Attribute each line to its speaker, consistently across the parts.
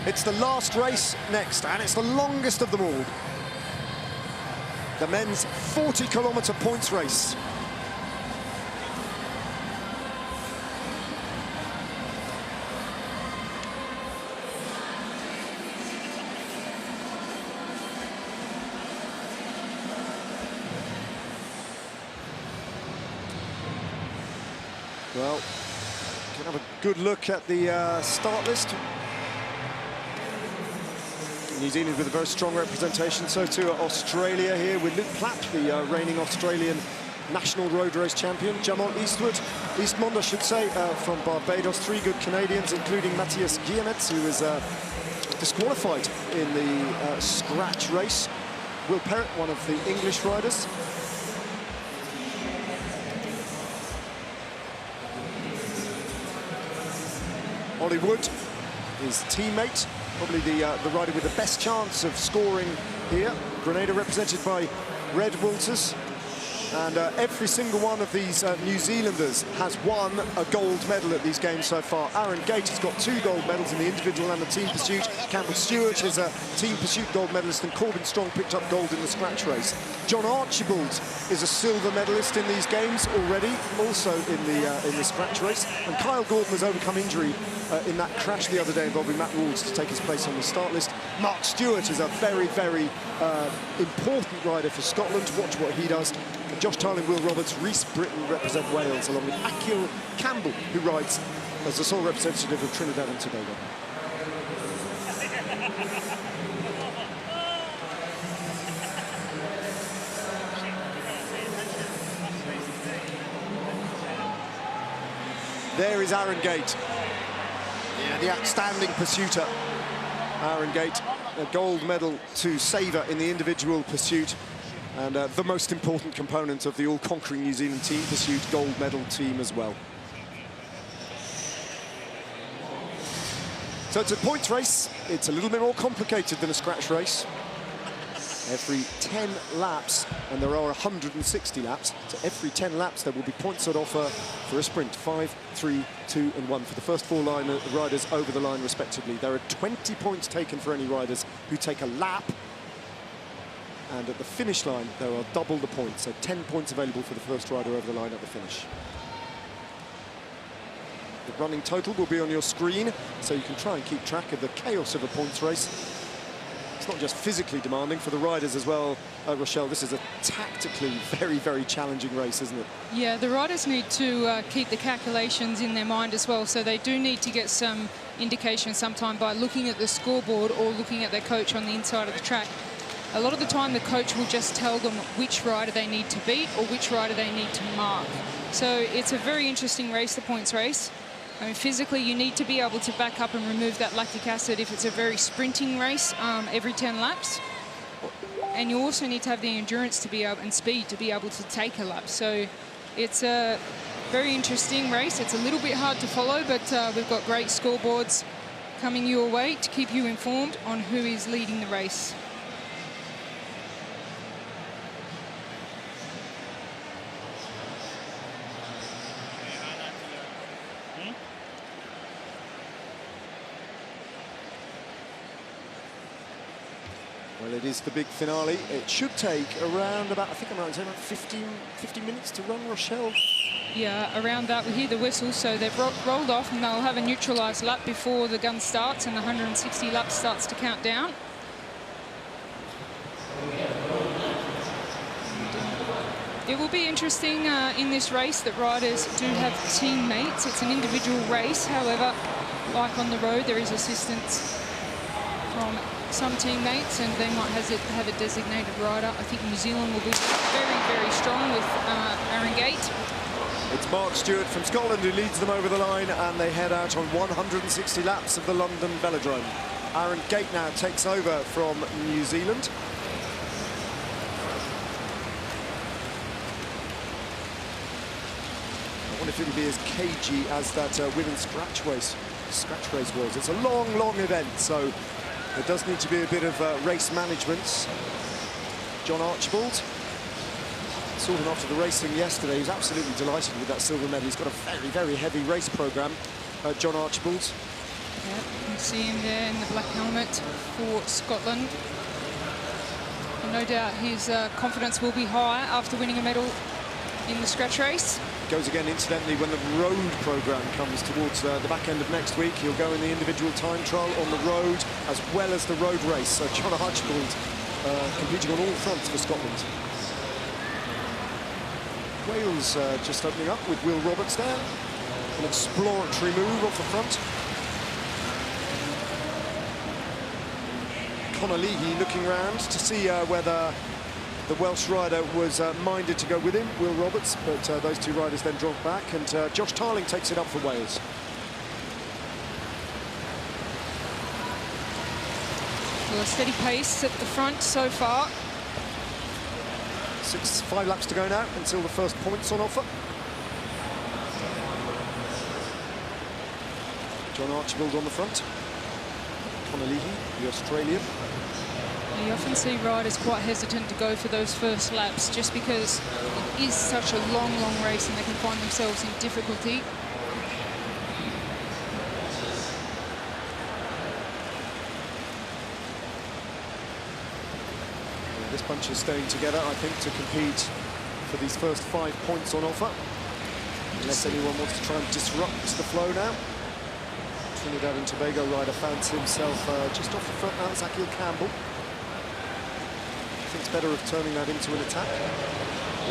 Speaker 1: It's the last race next, and it's the longest of them all. The men's 40-kilometre points race. Well, we can have a good look at the start list. New Zealand with a very strong representation, so too Australia here with Luke Platt, the reigning Australian national road race champion. Eastmond, I should say, from Barbados. 3 good Canadians, including Mathias Guillemette, who was disqualified in the scratch race. Will Perrett, one of the English riders. Ollie Wood, his teammate, probably the rider with the best chance of scoring here. Grenada represented by Red Walters. And every single one of these New Zealanders has won a gold medal at these games so far. Aaron Gate has got 2 gold medals in the individual and the team pursuit. Campbell Stewart is a team pursuit gold medalist, and Corbin Strong picked up gold in the scratch race. John Archibald is a silver medalist in these games already, also in the scratch race. And Kyle Gordon has overcome injury in that crash the other day involving Matt Walls to take his place on the start list. Mark Stewart is a very, very important rider for Scotland. Watch what he does. And Josh Tarling, Will Roberts, Rhys Britton represent Wales, along with Akil Campbell, who rides as the sole representative of Trinidad and Tobago. There is Aaron Gate. Yeah, the outstanding pursuiter. Aaron Gate, a gold medal to savour in the individual pursuit, and the most important component of the all-conquering New Zealand team pursuit gold medal team as well. So it's a points race. It's a little bit more complicated than a scratch race. Every 10 laps, and there are 160 laps, so every 10 laps there will be points at offer for a sprint. 5, 3, 2 and 1 for the first 4 riders over the line respectively. There are 20 points taken for any riders who take a lap, and at the finish line there are double the points, so 10 points available for the first rider over the line at the finish. The running total will be on your screen, so you can try and keep track of the chaos of a points race. It's not just physically demanding for the riders as well, Rochelle. This is a tactically very, very challenging race, isn't it? Yeah, the riders need to keep the calculations in their mind as well, so they do need to get some indication sometime by looking at the scoreboard or looking at their coach on the inside of the track. A lot of the time the coach will just tell them which rider they need to beat or which rider they need to mark. So it's a very interesting race, the points race. I mean, physically, you need to be able to back up and remove that lactic acid if it's a very sprinting race every 10 laps. And you also need to have the endurance to be able, and speed to be able to take a lap. So it's a very interesting race. It's a little bit hard to follow, but we've got great scoreboards coming your way to keep you informed on who is leading the race. Well, it is the big finale. It should take around about, I think I'm right, about 15 minutes to run, Rochelle? Yeah, around that. We hear the whistle, so they've rolled off, and they'll have a neutralised lap before the gun starts and the 160 laps starts to count down. It will be interesting in this race that riders do have teammates. It's an individual race. However, like on the road, there is assistance from some teammates, and they might have a designated rider. I think New Zealand will be very, very strong with Aaron Gate. It's Mark Stewart from Scotland who leads them over the line, and they head out on 160 laps of the London Velodrome. Aaron Gate now takes over from New Zealand. I wonder if it'll be as cagey as that women's scratch race was. It's a long, long event, so there does need to be a bit of race management. John Archibald saw him after the racing yesterday. He was absolutely delighted with that silver medal. He's got a very, very heavy race programme, John Archibald.
Speaker 2: Yeah, you can see him there in the black helmet for Scotland. And no doubt his confidence will be high after winning a medal in the scratch race.
Speaker 1: Goes again, incidentally, when the road programme comes towards the back end of next week. He'll go in the individual time trial on the road as well as the road race. So John Archibald competing on all fronts for Scotland. Wales just opening up with Will Roberts there. An exploratory move off the front. Conor Leahy looking round to see whether the Welsh rider was minded to go with him, Will Roberts, but those two riders then drop back, and Josh Tarling takes it up for Wales.
Speaker 2: Well, a steady pace at the front so far.
Speaker 1: 5 laps to go now until the first points on offer. John Archibald on the front. Conor Leahy, the Australian.
Speaker 2: You often see riders quite hesitant to go for those first laps just because it is such a long race and they can find themselves in difficulty.
Speaker 1: This bunch is staying together, I think, to compete for these first 5 points on offer. Unless anyone wants to try and disrupt the flow now. Trinidad and Tobago rider finds himself just off the front now, Zakiel Campbell. Thinks better of turning that into an attack.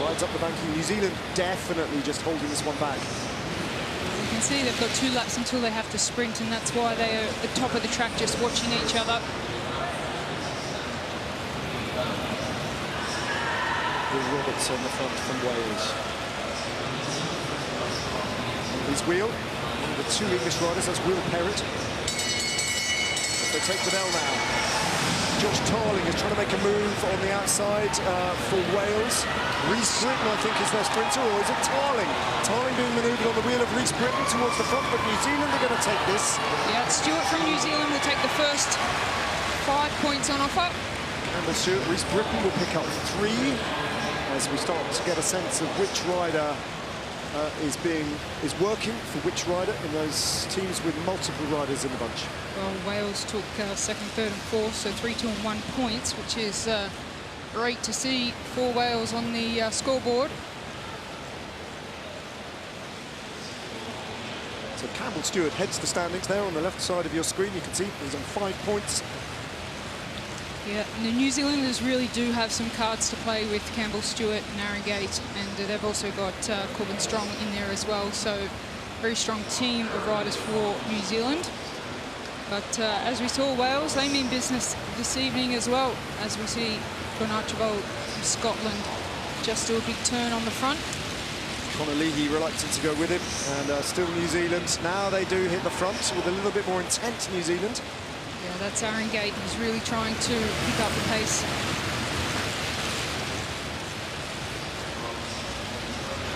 Speaker 1: Rides up the banking. New Zealand definitely just holding this one back.
Speaker 2: You can see they've got 2 laps until they have to sprint, and that's why they are at the top of the track just watching each other.
Speaker 1: Will Roberts on the front from Wales. On his wheel, one of the 2 English riders, that's Will Perrett. As they take the bell now. Josh Tarling is trying to make a move on the outside for Wales. Rhys Britton, I think, is their sprinter, or is it Tarling? Tarling being manoeuvred on the wheel of Rhys Britton towards the front, but New Zealand are going to take this.
Speaker 2: Yeah, Stewart from New Zealand will take the first 5 points on offer.
Speaker 1: Campbell Stewart, Rhys Britton will pick up 3 as we start to get a sense of which rider is working for which rider in those teams with multiple riders in the bunch.
Speaker 2: Well, Wales took 2nd, 3rd and 4th, so 3, 2 and 1 points, which is great to see for Wales on the scoreboard.
Speaker 1: So Campbell Stewart heads the standings there on the left side of your screen. You can see he's on 5 points.
Speaker 2: Yeah, and the New Zealanders really do have some cards to play with Campbell Stewart and Aaron Gate, and they've also got Corbin Strong in there as well, so very strong team of riders for New Zealand. But as we saw, Wales, they mean business this evening as well, as we see John Archibald from Scotland just do a big turn on the front.
Speaker 1: Conor Leahy reluctant to go with him, and still New Zealand. Now they do hit the front with a little bit more intent, New Zealand.
Speaker 2: Yeah, that's Aaron Gate. He's really trying to pick up the pace.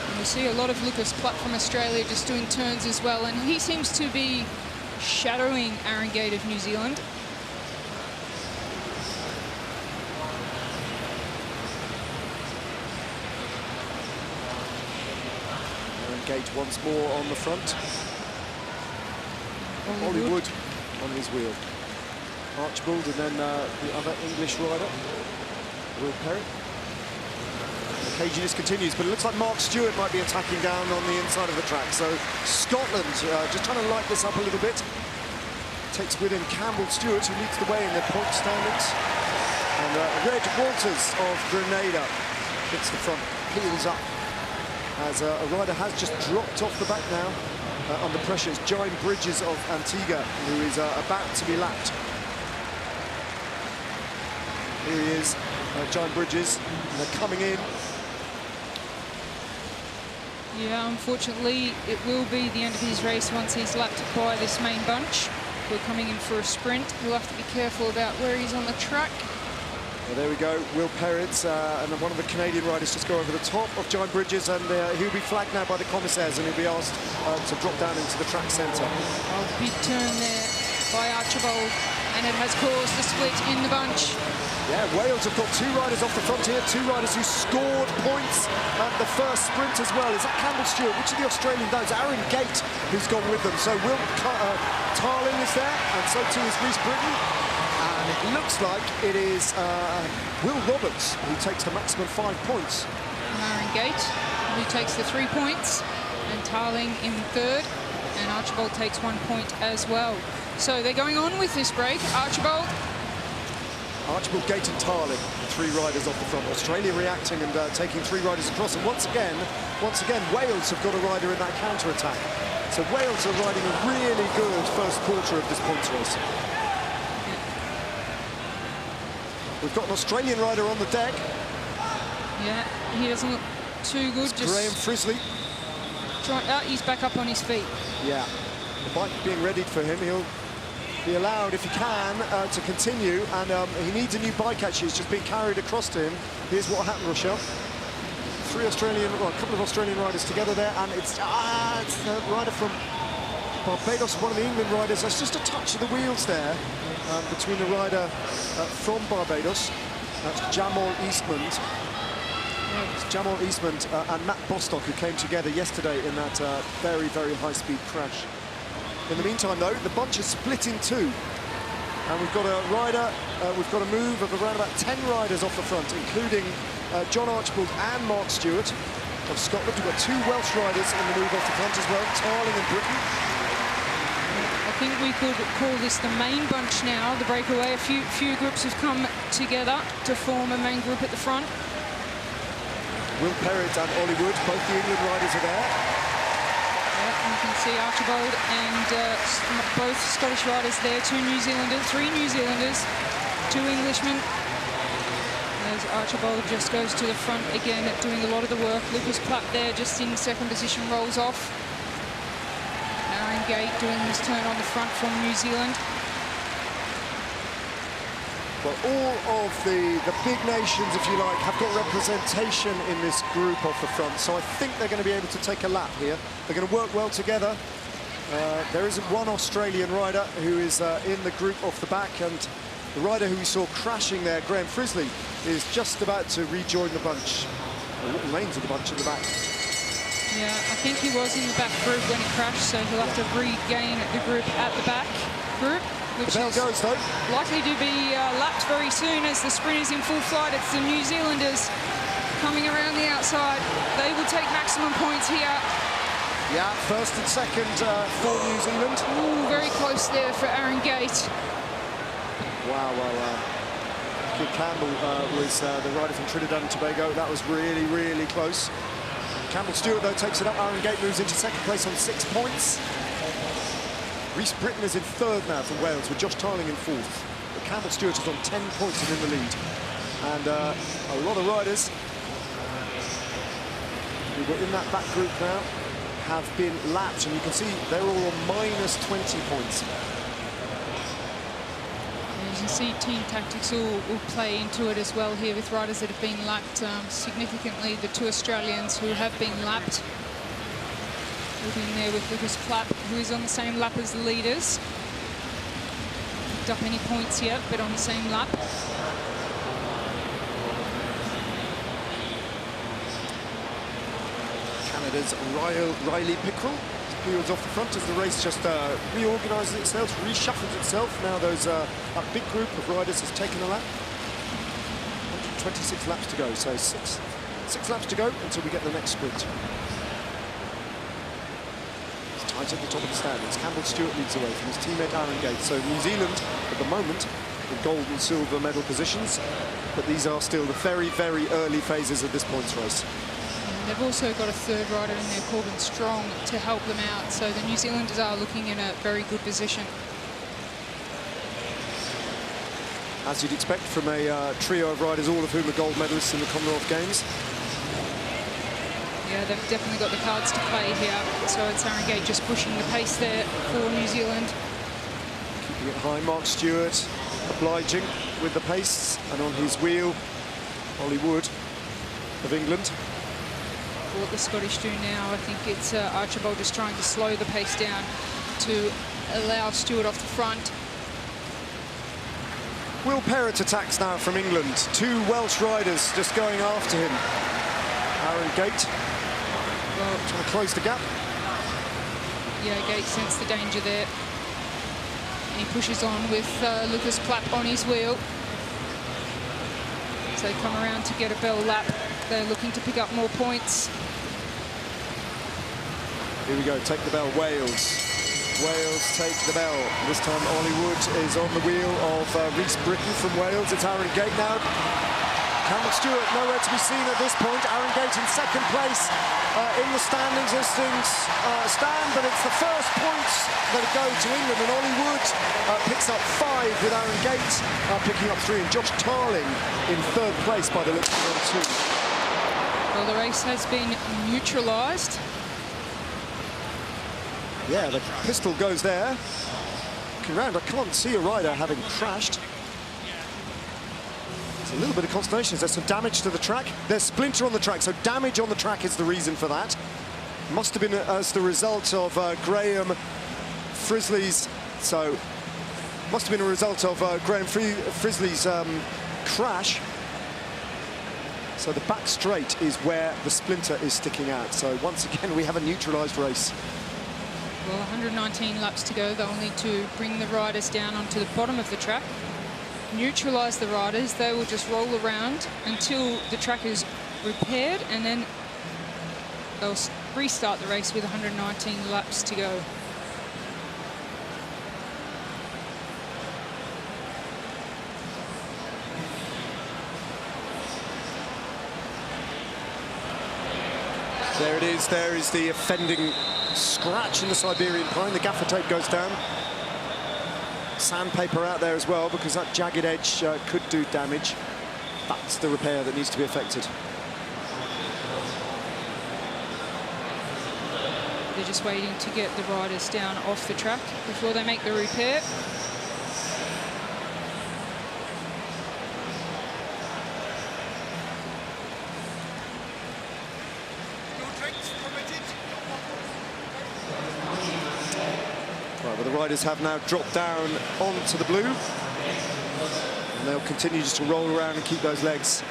Speaker 2: And we see a lot of Lucas Platt from Australia just doing turns as well, and he seems to be shadowing Aaron Gate of New Zealand.
Speaker 1: Aaron Gate once more on the front. Hollywood on his wheel. Archibald, and then the other English rider, Will Perrett. The cageiness continues, but it looks like Mark Stewart might be attacking down on the inside of the track. So Scotland just trying to light this up a little bit. Takes with him Campbell Stewart, who leads the way in their point standings. And Red Walters of Grenada hits the front, peels up, as a rider has just dropped off the back now under pressure. It's Giant Bridges of Antigua, who is about to be lapped. Here he is, Giant Bridges, and they're coming in.
Speaker 2: Yeah, unfortunately, it will be the end of his race once he's lapped by this main bunch. We're coming in for a sprint. He'll have to be careful about where he's on the track.
Speaker 1: Well, there we go, Will Perrett, and one of the Canadian riders just go over the top of Giant Bridges, and he'll be flagged now by the commissaires, and he'll be asked to drop down into the track centre.
Speaker 2: Oh, big turn there by Archibald, and it has caused a split in the bunch.
Speaker 1: Yeah, Wales have got 2 riders off the front here, 2 riders who scored points at the first sprint as well. Is that Campbell Stewart? Which of the Australian those? Aaron Gate, who's gone with them. So Will Tarling is there, and so too is Reece Britton. And it looks like it is Will Roberts who takes the maximum 5 points.
Speaker 2: Aaron Gate, who takes the 3 points, and Tarling in third, and Archibald takes 1 point as well. So they're going on with this break. Archibald,
Speaker 1: Gate and Tarling, 3 riders off the front. Australia reacting and taking 3 riders across. And once again, Wales have got a rider in that counter-attack. So Wales are riding a really good first quarter of this points race. We've got an Australian rider on the deck.
Speaker 2: yeah, he doesn't look too good.
Speaker 1: It's Graham Frisley.
Speaker 2: He's back up on his feet.
Speaker 1: Yeah, the bike being readied for him. He'll be allowed, if he can, to continue, and he needs a new bike. Actually, it's just been carried across to him. Here's what happened, Rochelle. A couple of Australian riders together there, and it's the rider from Barbados, one of the England riders. That's just a touch of the wheels there between the rider from Barbados, that's Jamal Eastman. It's Jamal Eastman and Matt Bostock, who came together yesterday in that very, very high-speed crash. In the meantime, though, the bunch is split in 2. And we've got a rider, we've got a move of around about 10 riders off the front, including John Archibald and Mark Stewart of Scotland. We've got 2 Welsh riders in the move off the front as well, Tarling and Britton.
Speaker 2: I think we could call this the main bunch now, the breakaway. A few groups have come together to form a main group at the front.
Speaker 1: Will Perrett and Ollie Wood, both the England riders are there.
Speaker 2: You can see Archibald and both Scottish riders there, 2 New Zealanders, 3 New Zealanders, 2 Englishmen. As Archibald just goes to the front again, doing a lot of the work. Lucas Platt there just in second position, rolls off. Aaron Gate doing his turn on the front from New Zealand.
Speaker 1: Well, all of the big nations, if you like, have got representation in this group off the front, so I think they're going to be able to take a lap here. They're going to work well together. There isn't one Australian rider who is in the group off the back, and the rider who we saw crashing there, Graham Frisley, is just about to rejoin the bunch, or remains in the bunch in the back.
Speaker 2: Yeah, I think he was in the back group when he crashed, so he'll have to regain the group at the back group. Which
Speaker 1: the bell
Speaker 2: is
Speaker 1: goes, though.
Speaker 2: Likely to be lapped very soon as the sprint is in full flight. It's the New Zealanders coming around the outside. They will take maximum points here.
Speaker 1: Yeah, first and second for New Zealand.
Speaker 2: Ooh, very close there for Aaron Gate.
Speaker 1: Wow, well, Kid Campbell was the rider from Trinidad and Tobago. That was really, really close. Campbell Stewart, though, takes it up. Aaron Gate moves into second place on 6 points. Reece Britton is in third now for Wales, with Josh Tarling in fourth. But Campbell Stewart is on 10 points and in the lead. And a lot of riders who were in that back group now have been lapped, and you can see they're all on minus 20 points.
Speaker 2: As you can see, team tactics will play into it as well here with riders that have been lapped significantly. The 2 Australians who have been lapped. We'll be in there with Lucas Platt, who is on the same lap as the leaders. Picked up any points yet, but on the same lap.
Speaker 1: Canada's Riley Pickrell peels off the front as the race just reorganises itself, reshuffles itself. Now that big group of riders has taken a lap. 126 laps to go, so six laps to go until we get the next sprint. Tight at the top of the standings. Campbell Stewart leads away from his teammate Aaron Gate. So New Zealand, at the moment, in gold and silver medal positions, but these are still the very, very early phases of this points race.
Speaker 2: And they've also got a third rider in there, Corbin Strong, to help them out. So the New Zealanders are looking in a very good position.
Speaker 1: As you'd expect from a trio of riders, all of whom are gold medalists in the Commonwealth Games.
Speaker 2: Yeah, they've definitely got the cards to play here. So it's Aaron Gate just pushing the pace there for New Zealand.
Speaker 1: Keeping it high, Mark Stewart obliging with the pace, and on his wheel, Ollie Wood of England.
Speaker 2: What the Scottish do now, I think it's Archibald just trying to slow the pace down to allow Stewart off the front.
Speaker 1: Will Perrott attacks now from England. 2 Welsh riders just going after him. Aaron Gate trying to close the gap.
Speaker 2: Yeah, Gate sensed the danger there. He pushes on with Lucas Clapp on his wheel. So they come around to get a bell lap. They're looking to pick up more points.
Speaker 1: Here we go, take the bell, Wales. Wales take the bell. This time Ollie Wood is on the wheel of Rhys Britton from Wales. It's Aaron Gate now. Campbell Stewart nowhere to be seen at this point. Aaron Gate in second place in the standings listings stand, but it's the first points that go to England, and Ollie Wood picks up 5 with Aaron Gate picking up 3, and Josh Tarling in third place by the looks of it on 2.
Speaker 2: Well, the race has been neutralised.
Speaker 1: Yeah, the pistol goes there. Looking round, I can't see a rider having crashed. There's a little bit of consternation. There's some damage to the track. There's splinter on the track, so damage on the track is the reason for that. Must have been as the result of Graham Frisley's, so must have been a result of Graham Frisley's crash. So the back straight is where the splinter is sticking out. So once again, we have a neutralised race.
Speaker 2: Well, 119 laps to go. They'll need to bring the riders down onto the bottom of the track, neutralise the riders. They will just roll around until the track is repaired, and then they'll restart the race with 119 laps to go.
Speaker 1: There it is. There is the offending scratch in the Siberian pine. The gaffer tape goes down. Sandpaper out there as well, because that jagged edge could do damage. That's the repair that needs to be effected.
Speaker 2: They're just waiting to get the riders down off the track before they make the repair.
Speaker 1: Right, well, the riders have now dropped down onto the blue, and they'll continue just to roll around and keep those legs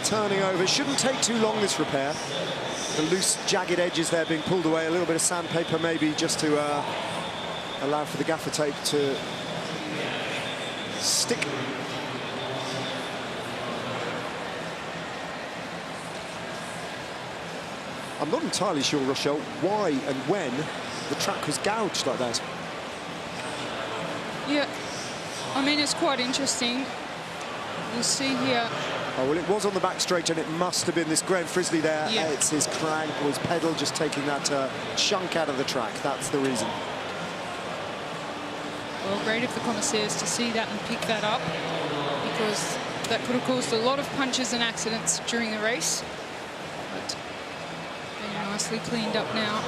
Speaker 1: turning over. It shouldn't take too long, this repair. The loose, jagged edges there being pulled away, a little bit of sandpaper maybe just to allow for the gaffer tape to stick. I'm not entirely sure, Rochelle, why and when the track was gouged like that.
Speaker 2: Yeah, I mean, it's quite interesting. We'll see here.
Speaker 1: Oh, well, it was on the back straight, and it must have been this Graham Frisley there.
Speaker 2: Yeah.
Speaker 1: It's his crank or his pedal just taking that chunk out of the track. That's the reason.
Speaker 2: Well, great of the commissaires to see that and pick that up, because that could have caused a lot of punches and accidents during the race. But they're nicely cleaned up now.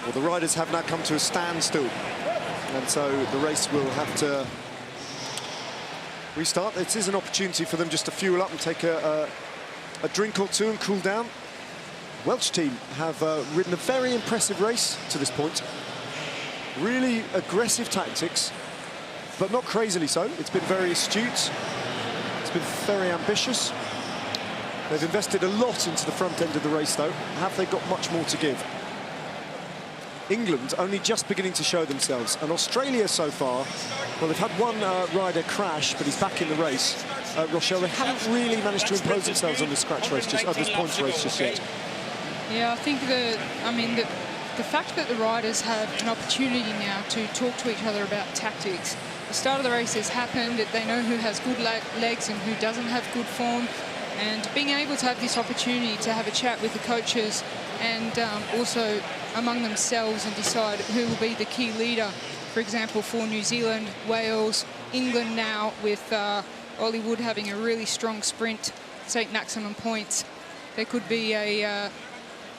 Speaker 2: Well,
Speaker 1: the riders have now come to a standstill, and so the race will have to restart. It is an opportunity for them just to fuel up and take a drink or two and cool down. Welsh team have ridden a very impressive race to this point. Really aggressive tactics, but not crazily so. It's been very astute. It's been very ambitious. They've invested a lot into the front end of the race, though. Have they got much more to give? England only just beginning to show themselves, and Australia so far, well, they've had one rider crash, but he's back in the race. Rochelle, they haven't really managed to impose themselves on this scratch race, this points race just yet.
Speaker 2: Yeah, I think the fact that the riders have an opportunity now to talk to each other about tactics. The start of the race has happened, that they know who has good legs and who doesn't have good form, and being able to have this opportunity to have a chat with the coaches and also among themselves and decide who will be the key leader, for example, for New Zealand, Wales, England now, with Ollie Wood having a really strong sprint, take maximum points. There could be a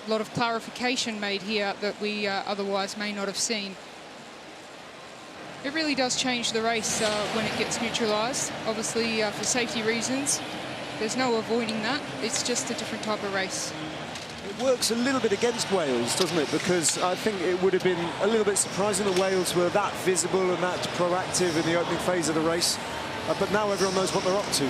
Speaker 2: lot of clarification made here that we otherwise may not have seen. It really does change the race when it gets neutralised. Obviously, for safety reasons, there's no avoiding that. It's just a different type of race.
Speaker 1: It works a little bit against Wales, doesn't it? Because I think it would have been a little bit surprising that Wales were that visible and that proactive in the opening phase of the race. But now everyone knows what they're up to,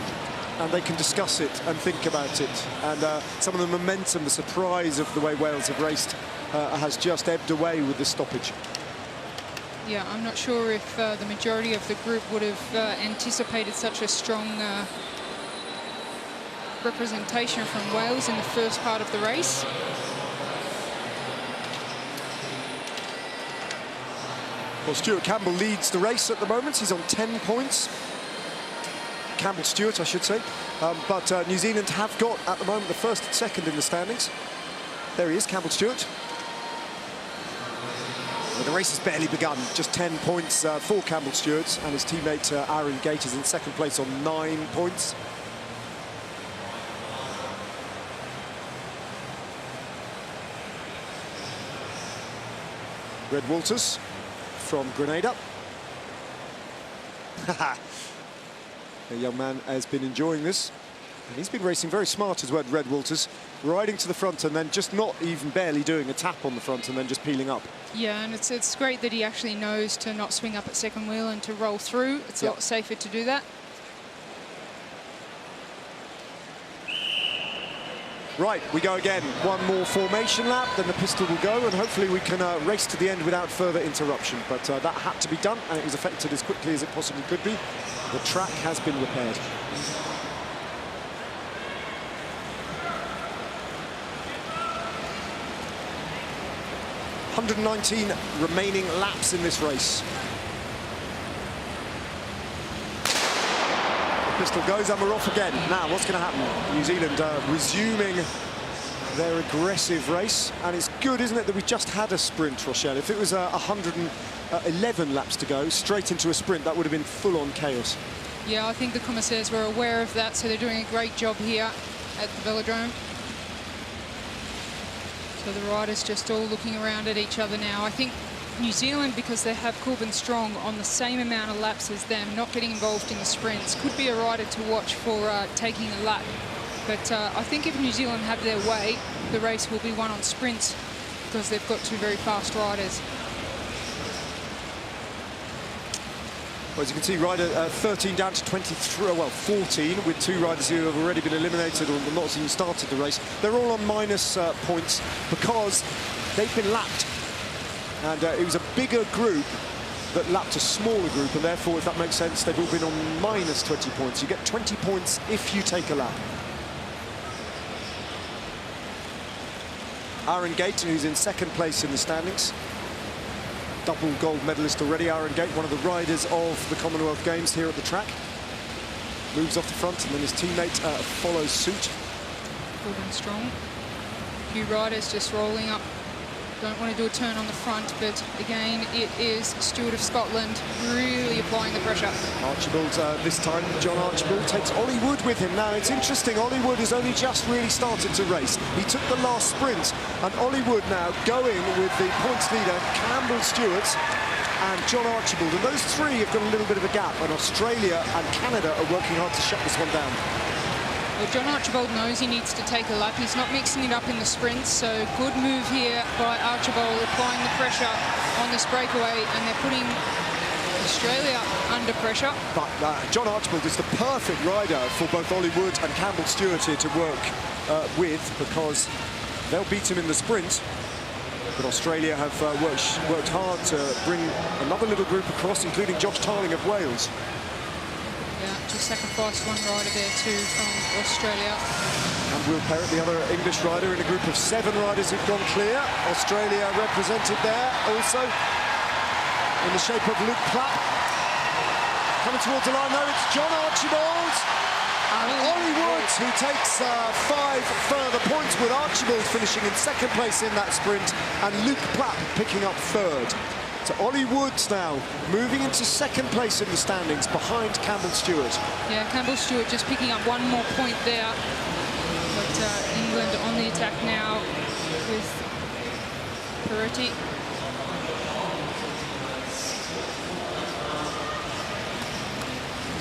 Speaker 1: and they can discuss it and think about it. And some of the momentum, the surprise of the way Wales have raced has just ebbed away with this stoppage.
Speaker 2: Yeah, I'm not sure if the majority of the group would have anticipated such a strong representation from Wales in the first part of the race.
Speaker 1: Well, Stuart Campbell leads the race at the moment. He's on 10 points. Campbell Stewart, I should say. But New Zealand have got, at the moment, the first and second in the standings. There he is, Campbell Stewart. Well, the race has barely begun. Just 10 points for Campbell Stewart, and his teammate Aaron Gate is in second place on 9 points. Red Walters from Grenada. The young man has been enjoying this, and he's been racing very smart as well, Red Walters, riding to the front and then just not even barely doing a tap on the front and then just peeling up.
Speaker 2: Yeah, and it's great that he actually knows to not swing up at second wheel and to roll through. It's a lot safer to do that.
Speaker 1: Right, we go again. One more formation lap, then the pistol will go, and hopefully we can race to the end without further interruption. But that had to be done, and it was effected as quickly as it possibly could be. The track has been repaired. ...119 remaining laps in this race. Pistol goes and we're off again. Now, what's going to happen? New Zealand resuming their aggressive race. And it's good, isn't it, that we just had a sprint, Rochelle? If it was 111 laps to go, straight into a sprint, that would have been full-on chaos.
Speaker 2: Yeah, I think the commissaires were aware of that, so they're doing a great job here at the velodrome. So the riders just all looking around at each other now. I think New Zealand, because they have Corbin Strong on the same amount of laps as them, not getting involved in the sprints, could be a rider to watch for taking a lap. But I think if New Zealand have their way, the race will be won on sprints because they've got two very fast riders.
Speaker 1: Well, as you can see, rider 13 down to 23, well, 14, with two riders who have already been eliminated or not even started the race. They're all on minus points because they've been lapped. And it was a bigger group that lapped a smaller group, and therefore, if that makes sense, they've all been on minus 20 points. You get 20 points if you take a lap. Aaron Gate, who's in second place in the standings. Double gold medalist already, Aaron Gate, one of the riders of the Commonwealth Games here at the track. Moves off the front, and then his teammate follows suit.
Speaker 2: Corbin Strong. A few riders just rolling up. Don't want to do a turn on the front, but again, it is Stewart of Scotland really applying the pressure.
Speaker 1: Archibald, this time, John Archibald takes Ollie Wood with him. Now, it's interesting, Ollie Wood has only just really started to race. He took the last sprint, and Ollie Wood now going with the points leader, Campbell Stewart, and John Archibald. And those three have got a little bit of a gap, and Australia and Canada are working hard to shut this one down.
Speaker 2: Well, John Archibald knows he needs to take a lap. He's not mixing it up in the sprints, so good move here by Archibald, applying the pressure on this breakaway, and they're putting Australia under pressure.
Speaker 1: But John Archibald is the perfect rider for both Ollie Wood and Campbell Stewart here to work with, because they'll beat him in the sprint. But Australia have worked hard to bring another little group across, including Josh Tarling of Wales.
Speaker 2: Yeah, just sacrificed one rider there too from Australia.
Speaker 1: And Will Perrott, the other English rider, in a group of 7 riders who've gone clear. Australia represented there also in the shape of Luke Platt. Coming towards the line though, it's John Archibald and Ollie Wood, who takes 5 further points, with Archibald finishing in second place in that sprint and Luke Platt picking up 3rd. So Ollie Woods now moving into second place in the standings behind Campbell Stewart.
Speaker 2: Yeah, Campbell Stewart just picking up one more point there. But England on the attack now with Peretti.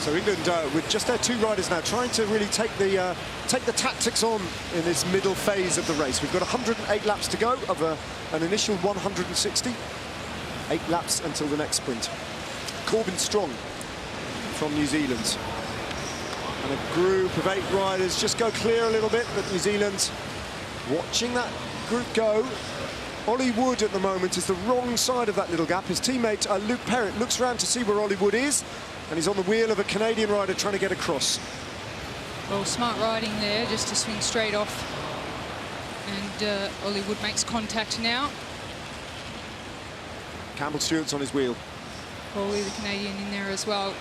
Speaker 1: So England with just their 2 riders now trying to really take the tactics on in this middle phase of the race. We've got 108 laps to go of an initial 160. 8 laps until the next sprint. Corbin Strong from New Zealand. And a group of 8 riders just go clear a little bit, but New Zealand watching that group go. Ollie Wood at the moment is the wrong side of that little gap. His teammate Luke Perrett looks around to see where Ollie Wood is, and he's on the wheel of a Canadian rider trying to get across.
Speaker 2: Well, smart riding there, just to swing straight off. And Ollie Wood makes contact now.
Speaker 1: Campbell Stewart's on his wheel.
Speaker 2: Probably the Canadian in there as well.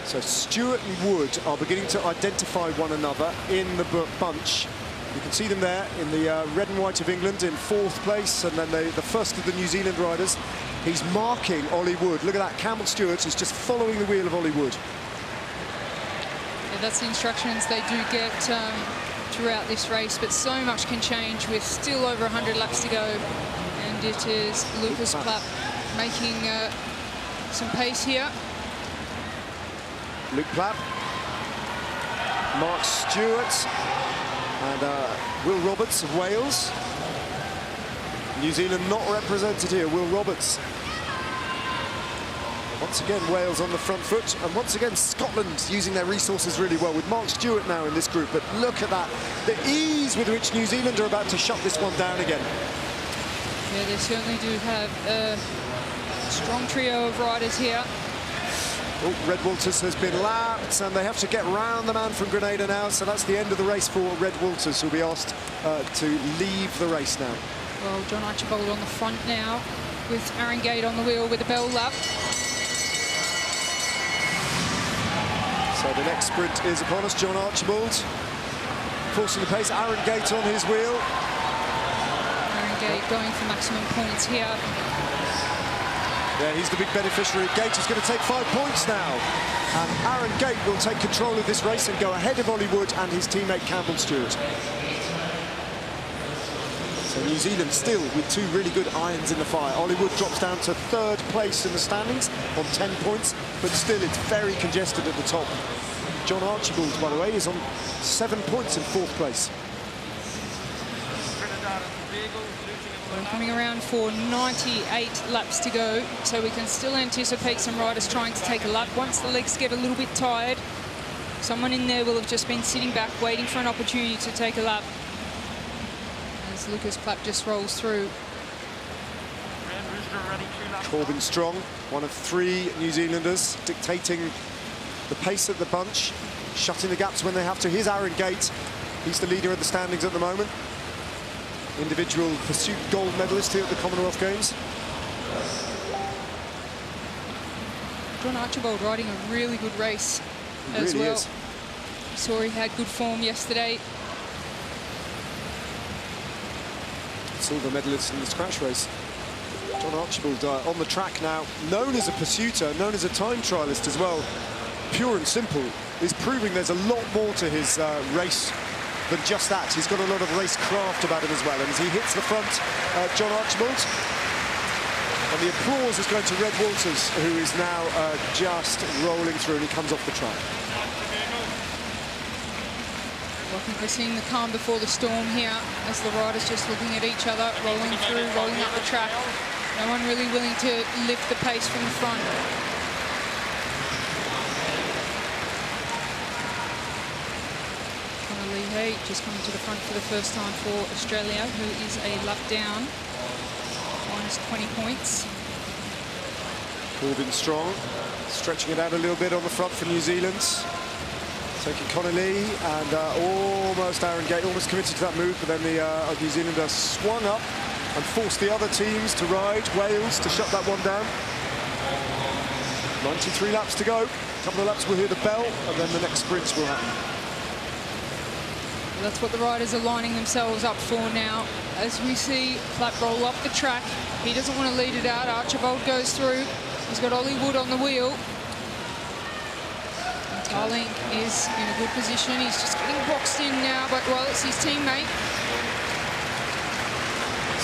Speaker 1: So Stewart and Wood are beginning to identify one another in the bunch. You can see them there in the red and white of England in 4th place, and then the first of the New Zealand riders. He's marking Ollie Wood. Look at that, Campbell Stewart is just following the wheel of Ollie Wood.
Speaker 2: Yeah, that's the instructions they do get throughout this race, but so much can change with still over 100 laps to go. And it is Lucas Plapp making some pace here.
Speaker 1: Luke Plapp, Mark Stewart, and Will Roberts of Wales. New Zealand not represented here, Will Roberts. Once again, Wales on the front foot, and once again, Scotland using their resources really well with Mark Stewart now in this group. But look at that, the ease with which New Zealand are about to shut this one down again.
Speaker 2: Yeah, they certainly do have a strong trio of riders here.
Speaker 1: Oh, Red Walters has been lapped, and they have to get round the man from Grenada now, so that's the end of the race for Red Walters, who'll be asked to leave the race now.
Speaker 2: Well, John Archibald on the front now, with Aaron Gate on the wheel with a bell lap.
Speaker 1: So the next sprint is upon us. John Archibald forcing the pace, Aaron Gate on his wheel.
Speaker 2: Aaron Gate going for maximum points here.
Speaker 1: Yeah, he's the big beneficiary. Gate is going to take 5 points now. And Aaron Gate will take control of this race and go ahead of Ollie Wood and his teammate Campbell Stewart. So New Zealand still with 2 really good irons in the fire. Ollie Wood drops down to 3rd place in the standings on 10 points, but still it's very congested at the top. John Archibald, by the way, is on 7 points in 4th place.
Speaker 2: We're coming around for 98 laps to go, so we can still anticipate some riders trying to take a lap. Once the legs get a little bit tired, someone in there will have just been sitting back waiting for an opportunity to take a lap. As Lucas Plapp just rolls through.
Speaker 1: Corbin Strong, one of 3 New Zealanders, dictating the pace of the bunch, shutting the gaps when they have to. Here's Aaron Gate. He's the leader of the standings at the moment. Individual pursuit gold medalist here at the Commonwealth Games.
Speaker 2: John Archibald riding a really good race as
Speaker 1: really
Speaker 2: well.
Speaker 1: Is.
Speaker 2: Saw he had good form yesterday.
Speaker 1: Silver medalist in the scratch race. John Archibald on the track now, known as a pursuiter, known as a time trialist as well. Pure and simple, is proving there's a lot more to his race than just that. He's got a lot of race craft about him as well. And as he hits the front, John Archibald. And the applause is going to Red Walters, who is now just rolling through, and he comes off the track.
Speaker 2: Well, I think we're seeing the calm before the storm here, as the riders just looking at each other, rolling through, rolling up the track. No one really willing to lift the pace from the front. Just coming to the front for the first time for Australia, who is a lap down, minus 20 points.
Speaker 1: Corbin Strong, stretching it out a little bit on the front for New Zealand. Taking Connolly and almost Aaron Gate, almost committed to that move, but then the New Zealander swung up and forced the other teams to ride. Wales to shut that one down. 93 laps to go. A couple of laps we'll hear the bell, and then the next sprints will happen.
Speaker 2: That's what the riders are lining themselves up for now. As we see Plapp roll up the track, he doesn't want to lead it out. Archibald goes through. He's got Ollie Wood on the wheel. And Tarlink is in a good position. He's just getting boxed in now, but well, it's his teammate.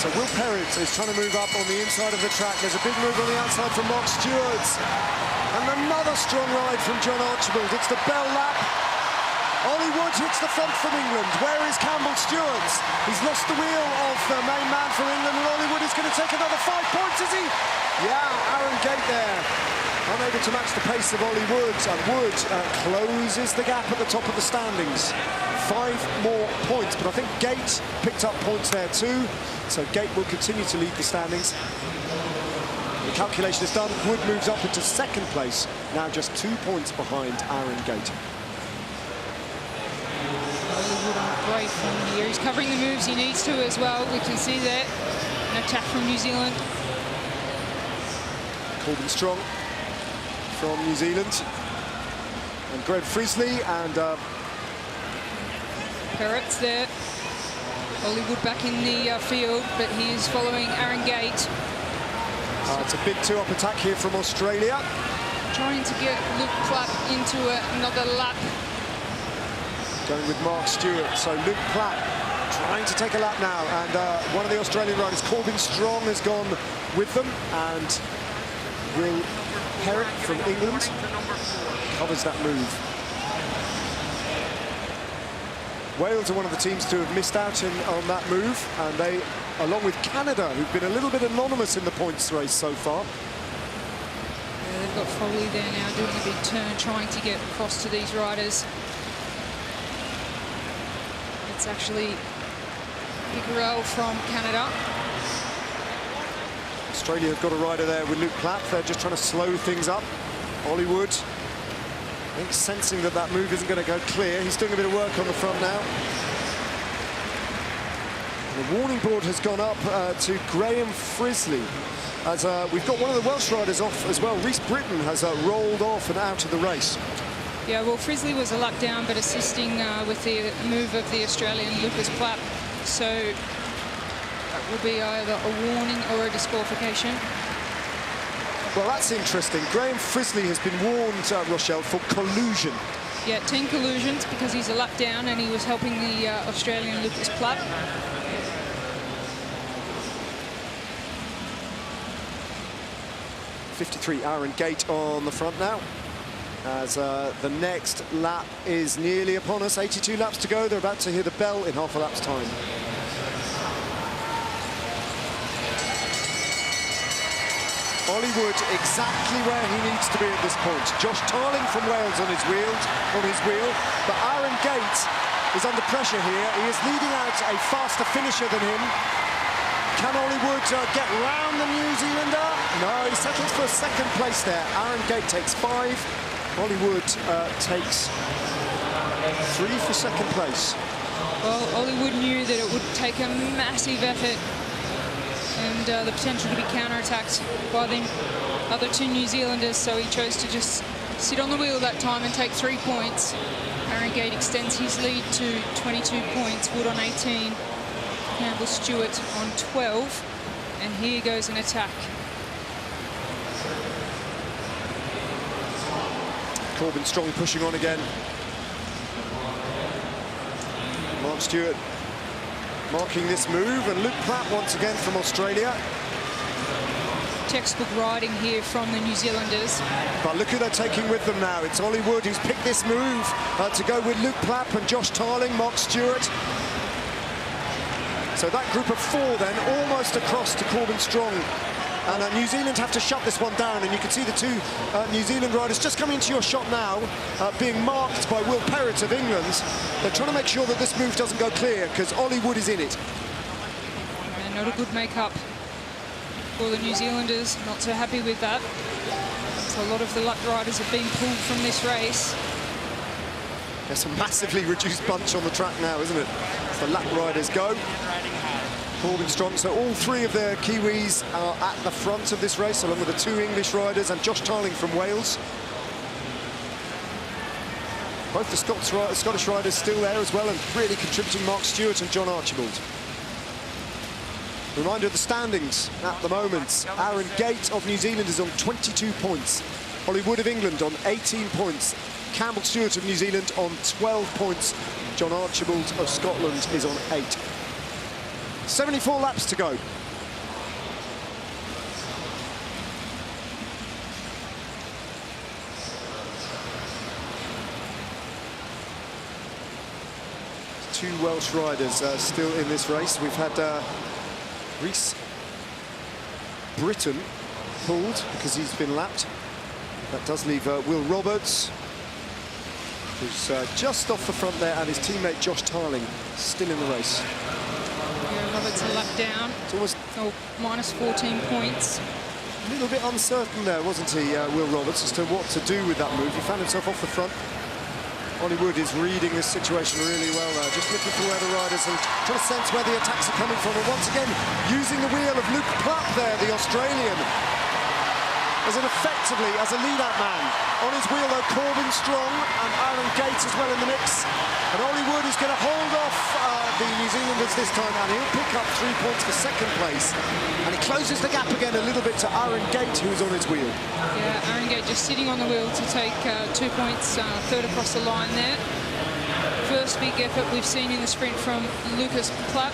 Speaker 1: So Will Perrett is trying to move up on the inside of the track. There's a big move on the outside from Mark Stewart. And another strong ride from John Archibald. It's the bell lap. Ollie Wood hits the front from England. Where is Campbell Stewart? He's lost the wheel of the main man from England, and Ollie Wood is going to take another 5 points, is he? Yeah, Aaron Gate there. Unable to match the pace of Ollie Wood, and Wood closes the gap at the top of the standings. 5 more points, but I think Gate picked up points there too, so Gate will continue to lead the standings. The calculation is done. Wood moves up into second place, now just 2 points behind Aaron Gate.
Speaker 2: Wood on a great form here. He's covering the moves he needs to as well. We can see there an attack from New Zealand.
Speaker 1: Corbin Strong from New Zealand, and Greg Frisley and
Speaker 2: Perrett's there. Ollie Wood back in the field, but he is following Aaron Gate.
Speaker 1: It's a big 2-up attack here from Australia.
Speaker 2: Trying to get Luke Platt into another lap.
Speaker 1: Going with Mark Stewart, so Luke Platt trying to take a lap now, and one of the Australian riders, Corbin Strong, has gone with them, and Will Perrett from England covers that move. Wales are one of the teams to have missed out on that move, and they, along with Canada, who've been a little bit anonymous in the points race so far.
Speaker 2: Yeah, they've got Foley there now doing a big turn, trying to get across to these riders. It's actually Picarel from Canada.
Speaker 1: Australia have got a rider there with Luke Platt. They're just trying to slow things up. Ollie Wood, I think, sensing that that move isn't going to go clear. He's doing a bit of work on the front now. And the warning board has gone up to Graham Frisley, as we've got one of the Welsh riders off as well. Rhys Britton has rolled off and out of the race.
Speaker 2: Yeah, well, Frisley was a lap down, but assisting with the move of the Australian Lucas Platt. So that will be either a warning or a disqualification.
Speaker 1: Well, that's interesting. Graham Frisley has been warned, Rochelle, for collusion.
Speaker 2: Yeah, 10 collusions because he's a lap down and he was helping the Australian Lucas Platt. .53 Aaron Gate on the front now, as the next lap is nearly upon us. 82 laps to go. They're about to hear the bell in half a lap's time. Ollie Wood exactly where he needs to be at this point. Josh Tarling from Wales on his wheel, but Aaron Gate is under pressure here. He is leading out a faster finisher than him. Can Ollie Wood get round the New Zealander? No, he settles for a second place there. Aaron Gate takes 5. Ollie Wood takes 3 for second place. Well, Ollie Wood knew that it would take a massive effort and the potential to be counter-attacked by the other 2 New Zealanders, so he chose to just sit on the wheel that time and take 3 points. Aaron Gate extends his lead to 22 points, Wood on 18, Campbell Stewart on 12, and here goes an attack.
Speaker 1: Corbin Strong pushing on again. Mark Stewart marking this move, and Luke Platt once again from Australia.
Speaker 2: Textbook riding here from the New Zealanders.
Speaker 1: But look who they're taking with them now. It's Ollie Wood who's picked this move to go with Luke Platt and Josh Tarling, Mark Stewart. So that group of 4 then almost across to Corbin Strong. And New Zealand have to shut this one down, and you can see the 2 New Zealand riders just coming into your shot now, being marked by Will Perrett of England. They're trying to make sure that this move doesn't go clear, because Ollie Wood is in it.
Speaker 2: And not a good make-up for the New Zealanders. Not so happy with that. So a lot of the lap riders have been pulled from this race.
Speaker 1: There's a massively reduced bunch on the track now, isn't it? As the lap riders go. Corbin Strong, so all 3 of their Kiwis are at the front of this race, along with the 2 English riders and Josh Tarling from Wales. Both the Scottish riders still there as well, and really contributing, Mark Stewart and John Archibald. Reminder of the standings at the moment. Aaron Gate of New Zealand is on 22 points. Ollie Wood of England on 18 points. Campbell Stewart of New Zealand on 12 points. John Archibald of Scotland is on 8. 74 laps to go. Two Welsh riders still in this race. We've had Rhys Britton pulled because he's been lapped. That does leave Will Roberts, who's just off the front there, and his teammate Josh Tarling still in the race.
Speaker 2: Yeah, Roberts a lap down.
Speaker 1: It's almost
Speaker 2: minus 14 points.
Speaker 1: a little bit uncertain there, wasn't he, Will Roberts, as to what to do with that move. He found himself off the front. Ollie Wood is reading this situation really well there, just looking for where the riders and trying to sense where the attacks are coming from. And once again, using the wheel of Luke Plapp there, the Australian, as an effectively, as a lead-out man. On his wheel, though, Corbin Strong and Aaron Gates as well in the mix. And Ollie Wood is going to hold off the New Zealanders this time, and he'll pick up 3 points for second place. And he closes the gap again a little bit to Aaron Gate, who's on his wheel.
Speaker 2: Yeah, Aaron Gate just sitting on the wheel to take 2 points, third across the line there. First big effort we've seen in the sprint from Lucas Plapp.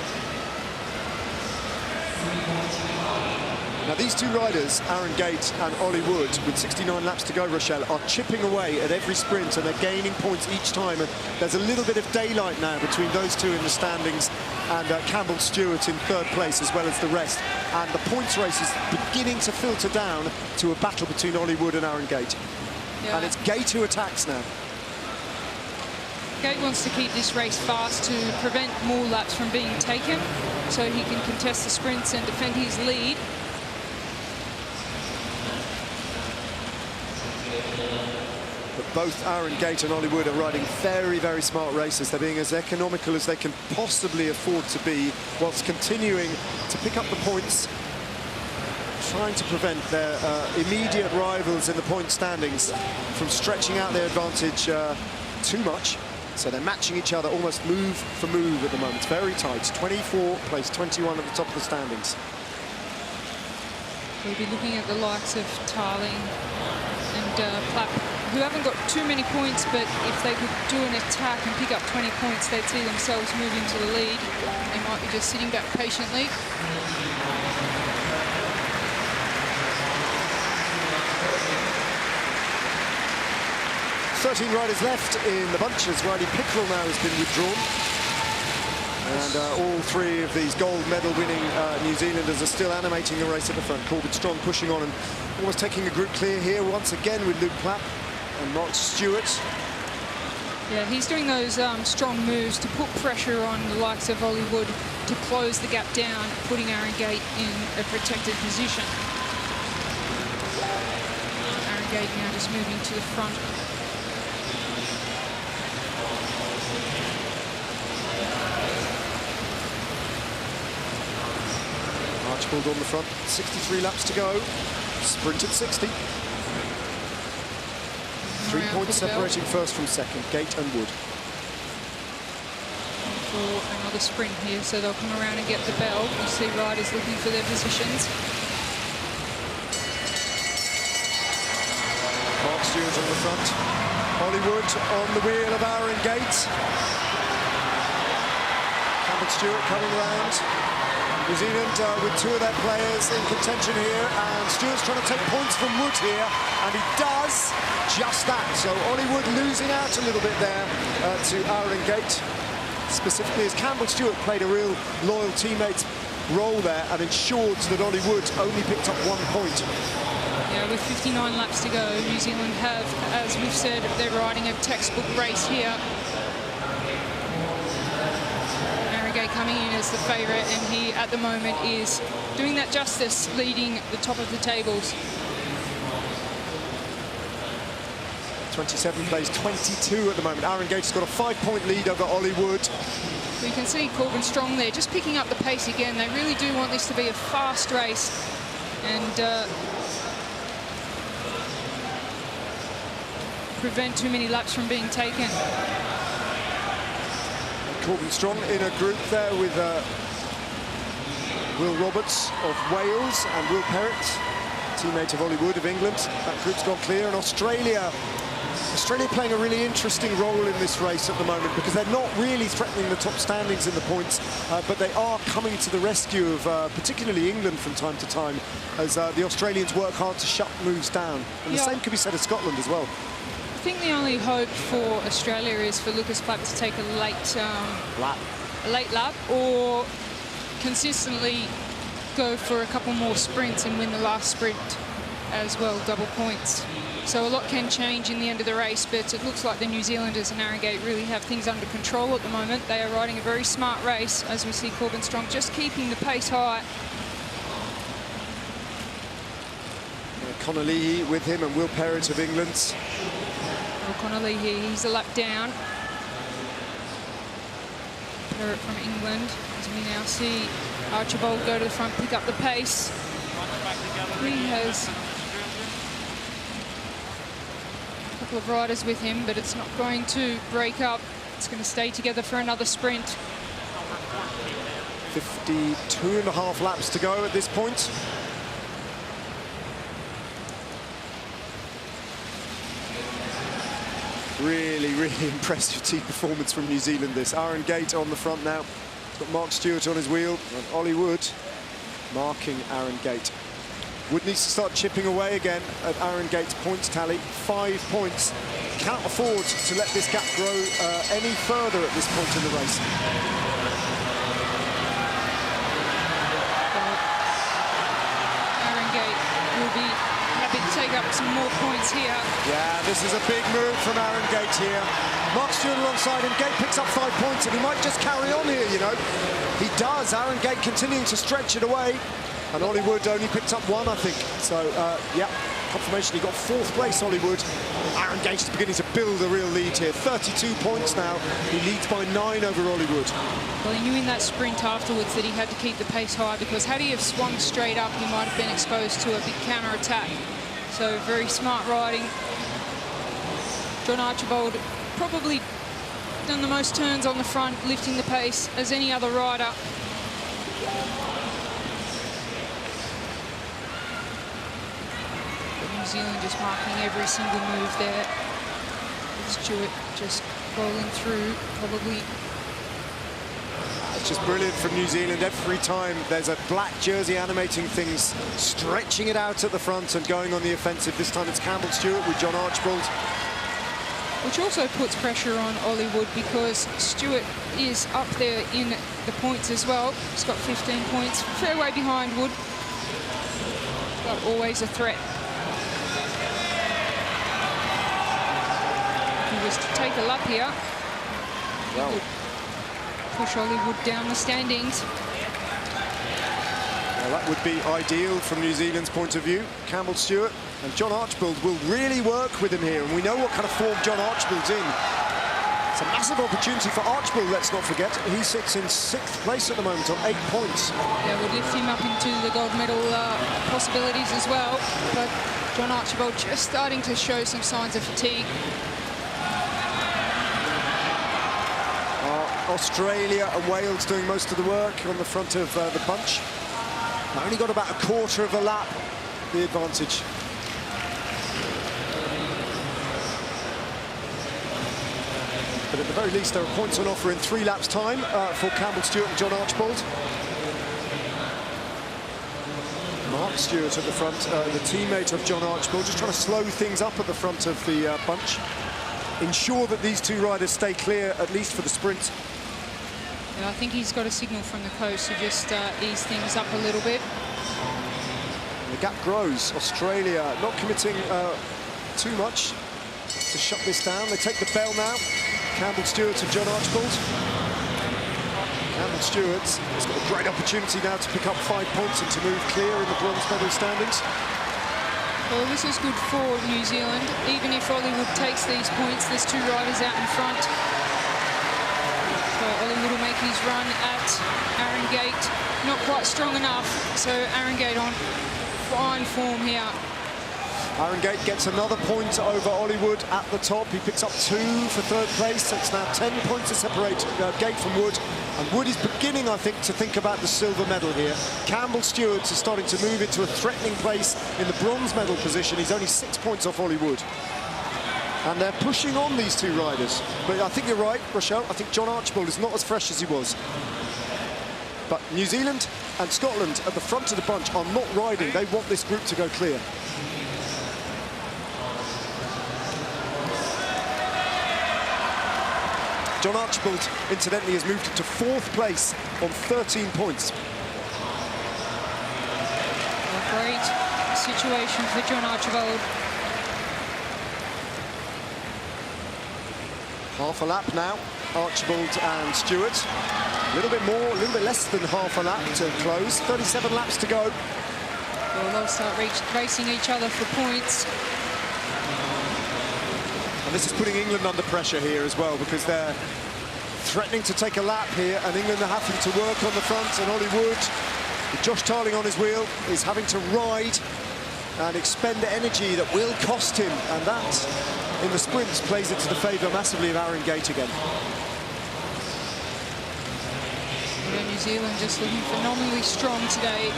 Speaker 1: Now, these two riders, Aaron Gate and Ollie Wood, with 69 laps to go, Rochelle, are chipping away at every sprint, and they're gaining points each time. And there's a little bit of daylight now between those two in the standings and Campbell Stewart in third place, as well as the rest. And the points race is beginning to filter down to a battle between Ollie Wood and Aaron Gate. Yeah. And it's Gate who attacks now.
Speaker 2: Gate wants to keep this race fast to prevent more laps from being taken, so he can contest the sprints and defend his lead.
Speaker 1: But both Aaron Gate and Ollie Wood are riding very, very smart races. They're being as economical as they can possibly afford to be, whilst continuing to pick up the points, trying to prevent their immediate rivals in the point standings from stretching out their advantage too much. So they're matching each other almost move for move at the moment. It's very tight. 24 plays 21 at the top of the standings.
Speaker 2: We'll be looking at the likes of Tarling and Plapp, who haven't got too many points, but if they could do an attack and pick up 20 points, they'd see themselves moving to the lead. They might be just sitting back patiently.
Speaker 1: 13 riders left in the bunch, as Riley Pickrell now has been withdrawn. And all three of these gold medal winning New Zealanders are still animating the race at the front. Corbin Strong pushing on and almost taking a group clear here once again with Luke Plapp and Mark Stewart.
Speaker 2: Yeah, he's doing those strong moves to put pressure on the likes of Ollie Wood to close the gap down, putting Aaron Gate in a protected position. Aaron Gate now just moving to the front.
Speaker 1: Archibald on the front, 63 laps to go, sprint at 60. 3 points separating first from second, Gate and Wood.
Speaker 2: For another sprint here, so they'll come around and get the bell. You see riders looking for their positions.
Speaker 1: Mark Stewart on the front, Ollie Wood on the wheel of Aaron Gate. Campbell Stewart coming around. New Zealand with two of their players in contention here, and Stewart's trying to take points from Wood here, and he does just that. So Ollie Wood losing out a little bit there to Aaron Gate, specifically as Campbell Stewart played a real loyal teammate's role there and ensured that Ollie Wood only picked up 1 point.
Speaker 2: Yeah, with 59 laps to go, New Zealand have, as we've said, they're riding a textbook race here. Coming in as the favourite, and he at the moment is doing that justice, leading the top of the tables.
Speaker 1: 27 plays 22 at the moment. Aaron Gate's got a 5-point lead over Ollie Wood.
Speaker 2: We can see Corbin Strong there just picking up the pace again. They really do want this to be a fast race, and prevent too many laps from being taken.
Speaker 1: Corbin Strong in a group there with Will Roberts of Wales and Will Perrott, teammate of Ollie Wood of England. That group's gone clear, and Australia Australia playing a really interesting role in this race at the moment because they're not really threatening the top standings in the points, but they are coming to the rescue of particularly England from time to time as the Australians work hard to shut moves down. And the same could be said of Scotland as well.
Speaker 2: I think the only hope for Australia is for Lucas Plapp to take a late lap or consistently go for a couple more sprints and win the last sprint as well, double points. So a lot can change in the end of the race, but it looks like the New Zealanders and Arengate really have things under control at the moment. They are riding a very smart race, as we see Corbin Strong just keeping the pace high.
Speaker 1: Conor Leahy with him and Will Perrott of England.
Speaker 2: Well, Conor Leahy, he's a lap down. Perrott from England, as we now see Archibald go to the front, pick up the pace. He has a couple of riders with him, but it's not going to break up. It's going to stay together for another sprint.
Speaker 1: 52.5 laps to go at this point. Really, really impressive team performance from New Zealand, this. Arengate on the front now. He's got Mark Stewart on his wheel and Ollie Wood marking Arengate. Wood needs to start chipping away again at Arengate's points tally. 5 points. Can't afford to let this gap grow any further at this point in the race.
Speaker 2: Arengate will be happy to take up some more points here.
Speaker 1: Yeah, this is a big move from Arengate here. Mark Stewart alongside him. Gate picks up 5 points and he might just carry on here, you know. He does. Arengate continuing to stretch it away. And Ollie Wood only picked up 1, I think. So, yeah, confirmation. He got 4th place, Ollie Wood. Arengate is beginning to build a real lead here. 32 points now. He leads by 9 over Ollie Wood.
Speaker 2: Well, he knew in that sprint afterwards that he had to keep the pace high because had he have swung straight up, he might have been exposed to a big counter-attack. So, very smart riding. John Archibald probably done the most turns on the front, lifting the pace as any other rider. New Zealand just marking every single move there. Stewart just rolling through, probably.
Speaker 1: It's just brilliant from New Zealand. Every time there's a black jersey animating things, stretching it out at the front and going on the offensive. This time it's Campbell Stewart with John Archibald.
Speaker 2: Which also puts pressure on Ollie Wood because Stewart is up there in the points as well. He's got 15 points, fair way behind Wood, but always a threat. If he was to take a lap here, he would push Ollie Wood down the standings.
Speaker 1: Well, that would be ideal from New Zealand's point of view. Campbell Stewart and John Archibald will really work with him here, and we know what kind of form John Archibald's in. It's a massive opportunity for Archibald, let's not forget. He sits in 6th place at the moment on 8 points.
Speaker 2: Yeah, would lift him up into the gold medal possibilities as well, but John Archibald just starting to show some signs of fatigue.
Speaker 1: Australia and Wales doing most of the work on the front of the bunch. Only got about a quarter of a lap, the advantage. But at the very least, there are points on offer in 3 laps' time for Campbell Stewart and John Archibald. Mark Stewart at the front, the teammate of John Archibald, just trying to slow things up at the front of the bunch. Ensure that these 2 riders stay clear, at least for the sprint.
Speaker 2: Yeah, I think he's got a signal from the coast to just ease things up a little bit.
Speaker 1: And the gap grows. Australia not committing too much to shut this down. They take the bell now. Campbell Stewart and John Archibald. Campbell Stewart has got a great opportunity now to pick up 5 points and to move clear in the bronze medal standings.
Speaker 2: Well, this is good for New Zealand. Even if Ollie Wood takes these points, there's 2 riders out in front. So Ollie Wood will make his run at Arengate. Not quite strong enough, so Arengate on fine form here.
Speaker 1: Arengate gets another point over Ollie Wood at the top. He picks up 2 for 3rd place. So it's now 10 points to separate Gate from Wood. And Wood is beginning, I think, to think about the silver medal here. Campbell Stewart is starting to move into a threatening place in the bronze medal position. He's only 6 points off Ollie Wood. And they're pushing on, these two riders. But I think you're right, Rochelle. I think John Archibald is not as fresh as he was. But New Zealand and Scotland at the front of the bunch are not riding. They want this group to go clear. John Archibald, incidentally, has moved to 4th place on 13 points.
Speaker 2: A great situation for John Archibald.
Speaker 1: Half a lap now, Archibald and Stewart. A little bit more, a little bit less than half a lap to close. 37 laps to go.
Speaker 2: Well, they'll start racing each other for points.
Speaker 1: And this is putting England under pressure here as well, because they're threatening to take a lap here, and England are having to work on the front, and Ollie Wood, with Josh Tarling on his wheel, is having to ride and expend energy that will cost him, and that, in the sprints, plays it to the favour massively of Aaron Gate again.
Speaker 2: New Zealand just looking phenomenally strong today.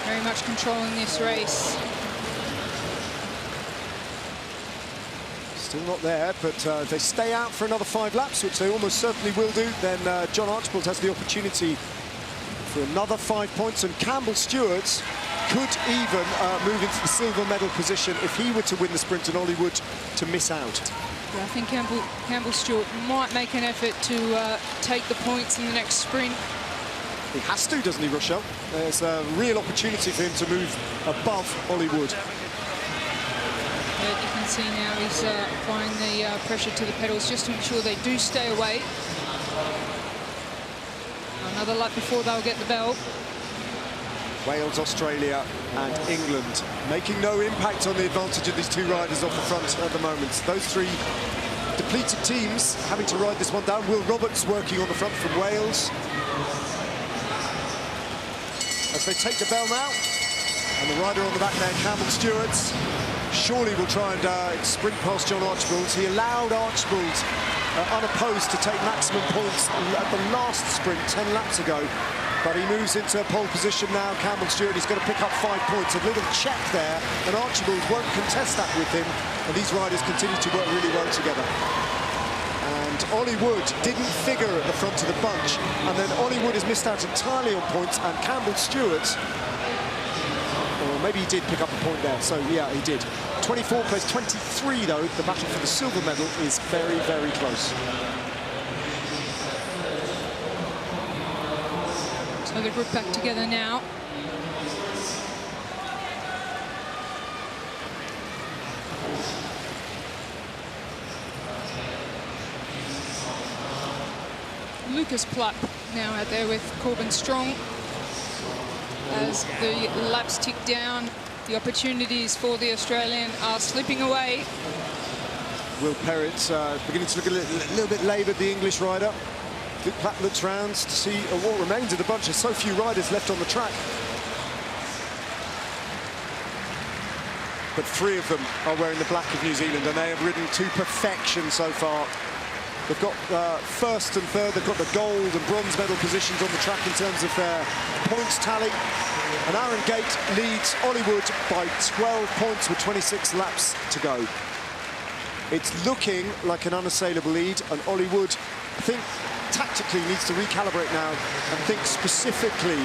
Speaker 2: Very much controlling this race.
Speaker 1: Still not there, but if they stay out for another 5 laps, which they almost certainly will do, then John Archibald has the opportunity for another 5 points, and Campbell Stewart could even move into the silver medal position if he were to win the sprint and Ollie Wood to miss out.
Speaker 2: Yeah, I think Campbell Stewart might make an effort to take the points in the next sprint.
Speaker 1: He has to, doesn't he, Rochelle? There's a real opportunity for him to move above Ollie Wood.
Speaker 2: But you can see now he's applying the pressure to the pedals just to make sure they do stay away. Another lap before they'll get the bell.
Speaker 1: Wales, Australia and England making no impact on the advantage of these two riders off the front at the moment. Those three depleted teams having to ride this one down. Will Roberts working on the front from Wales. As they take the bell now, and the rider on the back there, Campbell Stewart, surely will try and sprint past John Archibald. He allowed Archibald unopposed to take maximum points at the last sprint 10 laps ago. But he moves into pole position now. Campbell Stewart, he's got to pick up 5 points. A little check there, and Archibald won't contest that with him. And these riders continue to work really well together. And Ollie Wood didn't figure at the front of the bunch. And then Ollie Wood has missed out entirely on points, and Campbell Stewart, or maybe he did pick up a point there. So, yeah, he did. 24 plays 23, though. The battle for the silver medal is very, very close.
Speaker 2: So the group back together now. Lucas Plapp now out there with Corbin Strong. As the laps tick down, the opportunities for the Australian are slipping away.
Speaker 1: Will Perrett beginning to look a little bit laboured, the English rider. Luke Platt looks round to see what remains of the bunch. There's so few riders left on the track. But 3 of them are wearing the black of New Zealand, and they have ridden to perfection so far. They've got first and third, they've got the gold and bronze medal positions on the track in terms of their points tally. And Aaron Gate leads Ollie Wood by 12 points with 26 laps to go. It's looking like an unassailable lead, and Ollie Wood, I think, tactically needs to recalibrate now and think specifically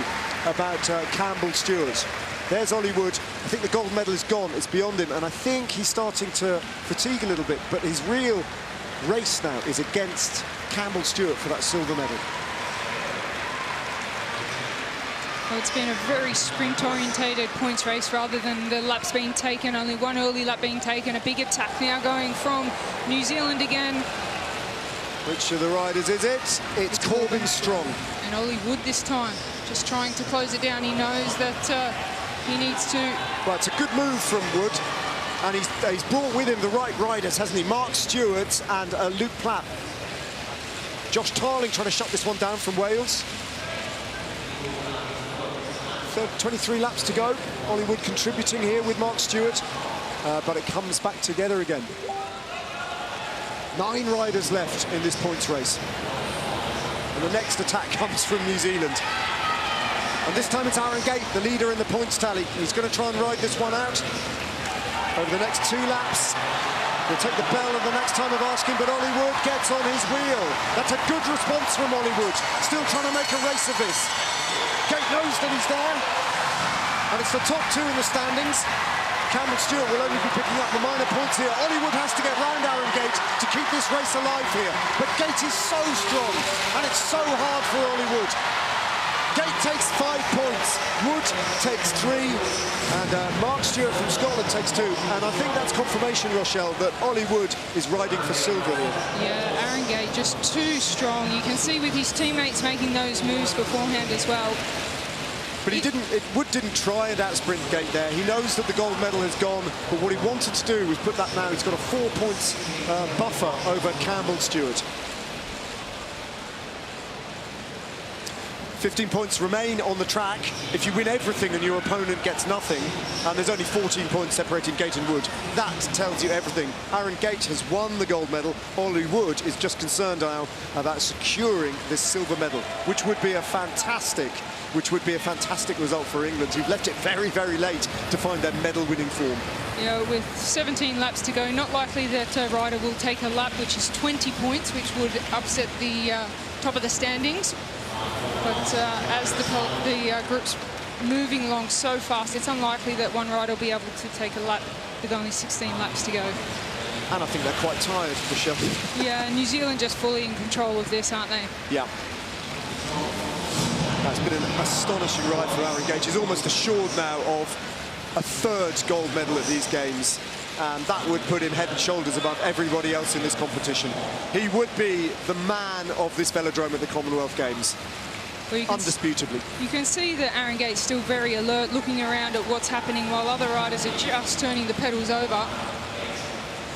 Speaker 1: about Campbell Stewart. There's Ollie Wood. I think the gold medal is gone. It's beyond him, and I think he's starting to fatigue a little bit. But his real race now is against Campbell Stewart for that silver medal.
Speaker 2: Well, it's been a very sprint-orientated points race rather than the laps being taken. Only one early lap being taken. A big attack now going from New Zealand again.
Speaker 1: Which of the riders is it? It's Corbin Strong.
Speaker 2: And Ollie Wood this time, just trying to close it down. He knows that he needs to...
Speaker 1: Well, it's a good move from Wood, and he's brought with him the right riders, hasn't he? Mark Stewart and Luke Platt. Josh Tarling trying to shut this one down from Wales. 23 laps to go. Ollie Wood contributing here with Mark Stewart, but it comes back together again. 9 riders left in this points race. And the next attack comes from New Zealand. And this time it's Aaron Gate, the leader in the points tally. He's going to try and ride this one out over the next 2 laps. We'll take the bell and the next time of asking, but Ollie Wood gets on his wheel. That's a good response from Ollie Wood. Still trying to make a race of this. Gate knows that he's there. And it's the top two in the standings. Campbell Stewart will only be picking up the minor points here. Ollie Wood has to get round Aaron Gate to keep this race alive here. But Gate is so strong, and it's so hard for Ollie Wood. Gate takes 5 points, Wood takes 3, and Mark Stewart from Scotland takes 2. And I think that's confirmation, Rochelle, that Ollie Wood is riding for silver here.
Speaker 2: Yeah, Aaron Gate just too strong. You can see with his teammates making those moves beforehand as well.
Speaker 1: But Wood didn't try and out-sprint Gate there. He knows that the gold medal is gone, but what he wanted to do was put that now. He's got a 4 points buffer over Campbell Stewart. 15 points remain on the track. If you win everything and your opponent gets nothing, and there's only 14 points separating Gate and Wood, that tells you everything. Aaron Gate has won the gold medal. Ollie Wood is just concerned now about securing this silver medal, which would be a fantastic result for England, who've left it very, very late to find their medal-winning form.
Speaker 2: Yeah, with 17 laps to go, not likely that a rider will take a lap, which is 20 points, which would upset the top of the standings. But as the group's moving along so fast, it's unlikely that one rider will be able to take a lap with only 16 laps to go.
Speaker 1: And I think they're quite tired, Michelle.
Speaker 2: Yeah, New Zealand just fully in control of this, aren't they?
Speaker 1: Yeah. That's been an astonishing ride for Aaron Gate. He's almost assured now of a 3rd gold medal at these games, and that would put him head and shoulders above everybody else in this competition. He would be the man of this velodrome at the Commonwealth Games, well, undisputably. You
Speaker 2: can see that Aaron Gate's still very alert, looking around at what's happening while other riders are just turning the pedals over.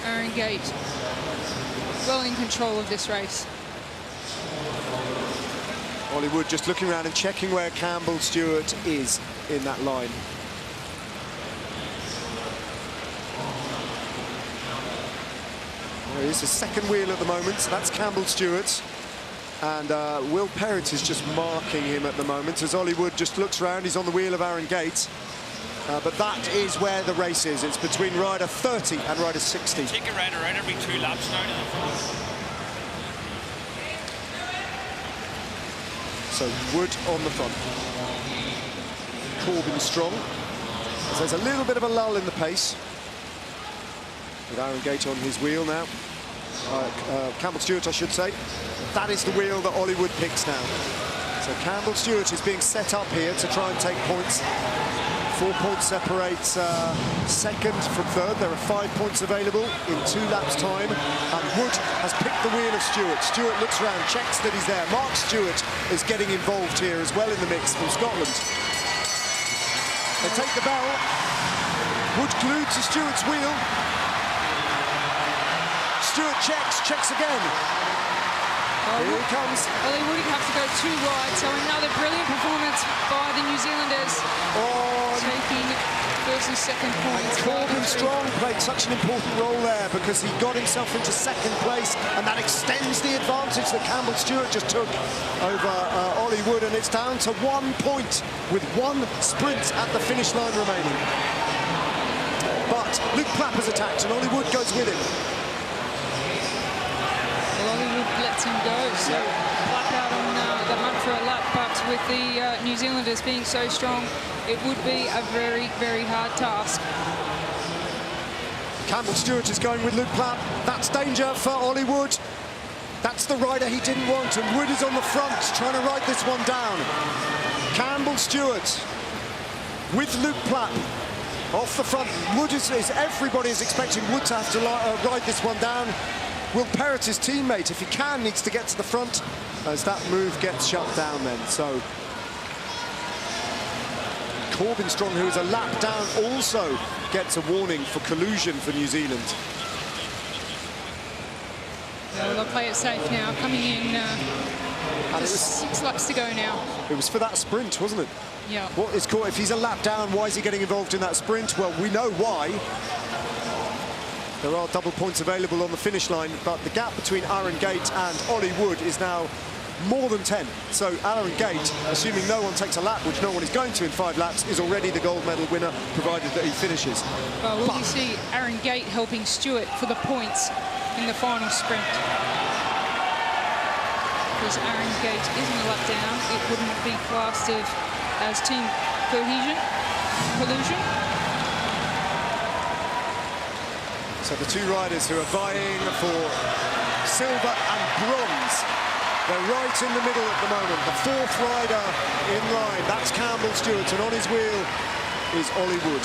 Speaker 2: Aaron Gate well in control of this race.
Speaker 1: Ollie Wood just looking around and checking where Campbell Stewart is in that line. There is a second wheel at the moment. That's Campbell Stewart. And Will Perrott is just marking him at the moment as Ollie Wood just looks around. He's on the wheel of Aaron Gate. But that is where the race is. It's between rider 30 and rider 60.
Speaker 3: Take a rider out every 2 laps now to the front.
Speaker 1: So Wood on the front. Corbin strong. As there's a little bit of a lull in the pace. With Aaron Gate on his wheel now. Campbell Stewart, I should say. That is the wheel that Ollie Wood picks now. So Campbell Stewart is being set up here to try and take points. 4 points separates second from third. There are 5 points available in 2 laps' time. And Wood has picked the wheel of Stewart. Stewart looks around, checks that he's there. Mark Stewart is getting involved here as well in the mix from Scotland. They take the bell. Wood glued to Stewart's wheel. Stewart checks again. Here he comes.
Speaker 2: Well, he wouldn't have to go too wide, so another brilliant performance by the New Zealanders. Taking first and second points.
Speaker 1: Corbin Strong played such an important role there because he got himself into second place, and that extends the advantage that Campbell Stewart just took over Ollie Wood, and it's down to 1 point with 1 sprint at the finish line remaining. But Luke Plapp has attacked, and Ollie Wood goes with him.
Speaker 2: Lets him go, so Plapp out on the hunt for a lap, but with the New Zealanders being so strong, it would be a very, very hard task.
Speaker 1: Campbell Stewart is going with Luke Plapp. That's danger for Ollie Wood. That's the rider he didn't want, and Wood is on the front trying to ride this one down. Campbell Stewart with Luke Plapp off the front. Wood everybody is expecting Wood to have to ride this one down. Will Perrott, his teammate, if he can, needs to get to the front as that move gets shut down then. So Corbin Strong, who is a lap down, also gets a warning for collusion for New Zealand.
Speaker 2: Well, they'll play it safe now, coming in just 6 laps to go now.
Speaker 1: It was for that sprint, wasn't it?
Speaker 2: Yeah.
Speaker 1: What is called, if he's a lap down, why is he getting involved in that sprint? Well, we know why. There are double points available on the finish line, but the gap between Aaron Gate and Ollie Wood is now more than 10. So Aaron Gate, assuming no one takes a lap, which no one is going to in 5 laps, is already the gold medal winner, provided that he finishes.
Speaker 2: Well, will we see Aaron Gate helping Stewart for the points in the final sprint? Because Aaron Gate isn't a lap down, it wouldn't be classed as team collusion.
Speaker 1: So the 2 riders who are vying for silver and bronze, they're right in the middle at the moment. The 4th rider in line, that's Campbell Stewart, and on his wheel is Ollie Wood.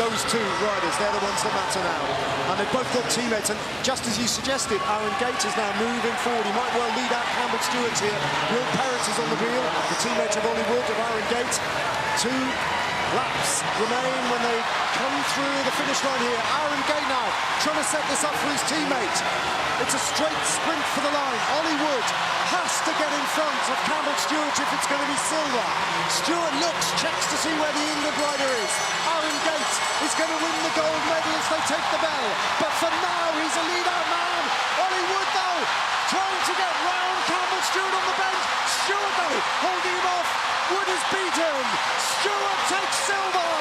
Speaker 1: Those 2 riders, they're the ones that matter now. And they've both got teammates, and just as you suggested, Aaron Gate is now moving forward. He might well lead out Campbell Stewart here. Will Perrott is on the wheel, the teammate of Ollie Wood, of Aaron Gate. 2 laps remain when they come through the finish line here. Aaron Gate now trying to set this up for his teammate. It's a straight sprint for the line. Ollie Wood has to get in front of Campbell Stewart if it's going to be silver. Stewart looks, checks to see where the England rider is. Aaron Gate is going to win the gold medal as they take the bell. But for now, he's a lead-out man. Ollie Wood, though, trying to get round Campbell Stewart on the bench. Stewart, though, holding him off. Wood is beaten. Stewart takes silver.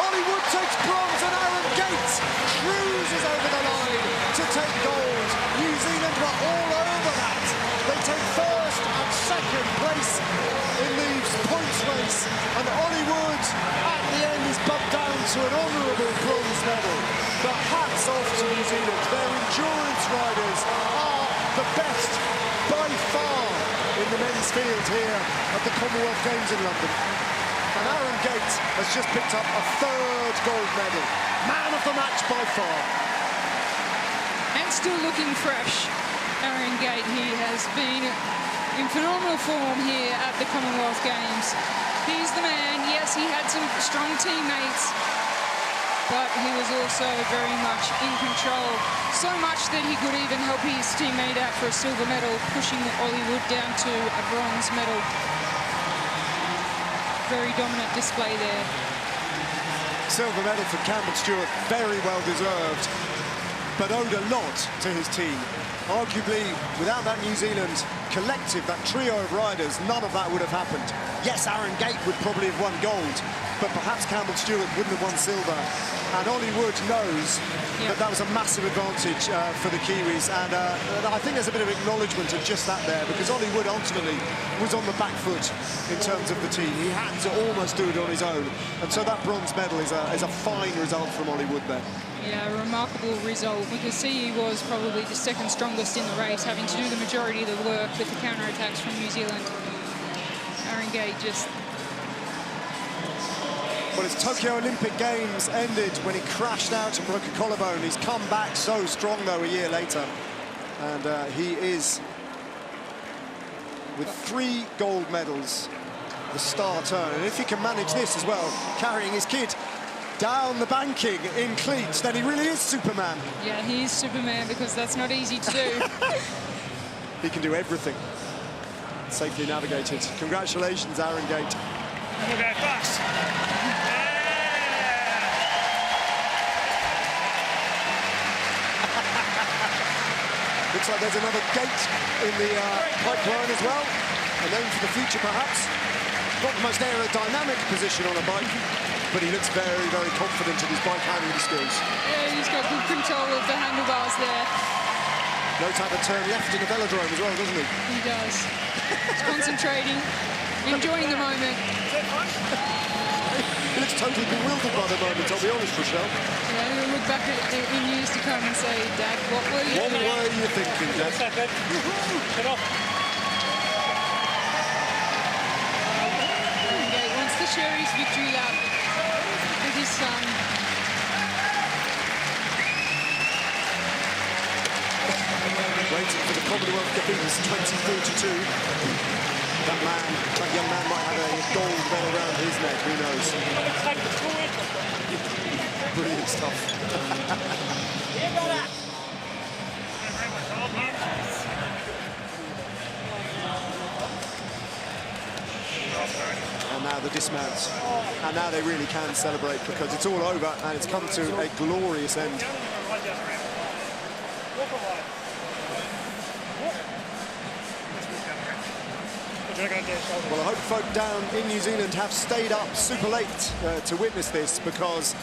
Speaker 1: Ollie Wood takes bronze, and Aaron Gate cruises over the line to take gold. New Zealand were all over that. They take 1st and 2nd place in the points race, and Ollie Wood at the end is bumped down to an honourable bronze medal. But hats off to New Zealand. Their endurance riders are the best by far in the men's field here at the Commonwealth Games in London. And Aaron Gate has just picked up a 3rd gold medal. Man of the match by far.
Speaker 2: And still looking fresh. Aaron Gate, he has been in phenomenal form here at the Commonwealth Games. He's the man. Yes, he had some strong teammates, but he was also very much in control. So much that he could even help his teammate out for a silver medal, pushing Ollie Wood down to a bronze medal. Very dominant display there.
Speaker 1: Silver medal for Campbell Stewart, very well deserved, but owed a lot to his team. Arguably, without that New Zealand collective, that trio of riders, none of that would have happened. Yes, Aaron Gate would probably have won gold, but perhaps Campbell Stewart wouldn't have won silver. And Ollie Wood knows that was a massive advantage for the Kiwis, and I think there's a bit of acknowledgement of just that there, because Ollie Wood ultimately was on the back foot in terms of the team. He had to almost do it on his own, and so that bronze medal is a fine result from Ollie Wood there.
Speaker 2: Yeah, a remarkable result. We could see he was probably the 2nd strongest in the race, having to do the majority of the work with the counter-attacks from New Zealand. Aaron Gate just...
Speaker 1: Well, his Tokyo Olympic Games ended when he crashed out and broke a collarbone. He's come back so strong, though, a year later. And he is, with 3 gold medals, the star turn. And if he can manage this as well, carrying his kid down the banking in cleats, then he really is Superman.
Speaker 2: Yeah, he is Superman, because that's not easy to do.
Speaker 1: He can do everything. Safely navigated. Congratulations, Aaron Gate.
Speaker 3: We'll go fast.
Speaker 1: Looks like there's another gate in the pipeline as well. A name for the future, perhaps. Not the most aerodynamic position on a bike, but he looks very, very confident in his bike handling skills.
Speaker 2: Yeah, he's got good control of the handlebars there.
Speaker 1: Knows how to turn left in the velodrome as well, doesn't he?
Speaker 2: He does. He's concentrating, enjoying the moment.
Speaker 1: He looks totally bewildered by the moment, I'll be honest, Rochelle.
Speaker 2: Yeah, he'll look back at it in years to come and say, Dad, what were you
Speaker 1: What
Speaker 2: thinking?
Speaker 1: were you thinking, Dad?
Speaker 3: Get off.
Speaker 2: Okay, wants to share his victory lap with his son.
Speaker 1: Waiting for the Commonwealth Games 2042. That young man might have a gold medal around his neck, who knows? Brilliant stuff. And now the dismounts. And now they really can celebrate, because it's all over and it's come to a glorious end. Well, I hope folk down in New Zealand have stayed up super late to witness this, because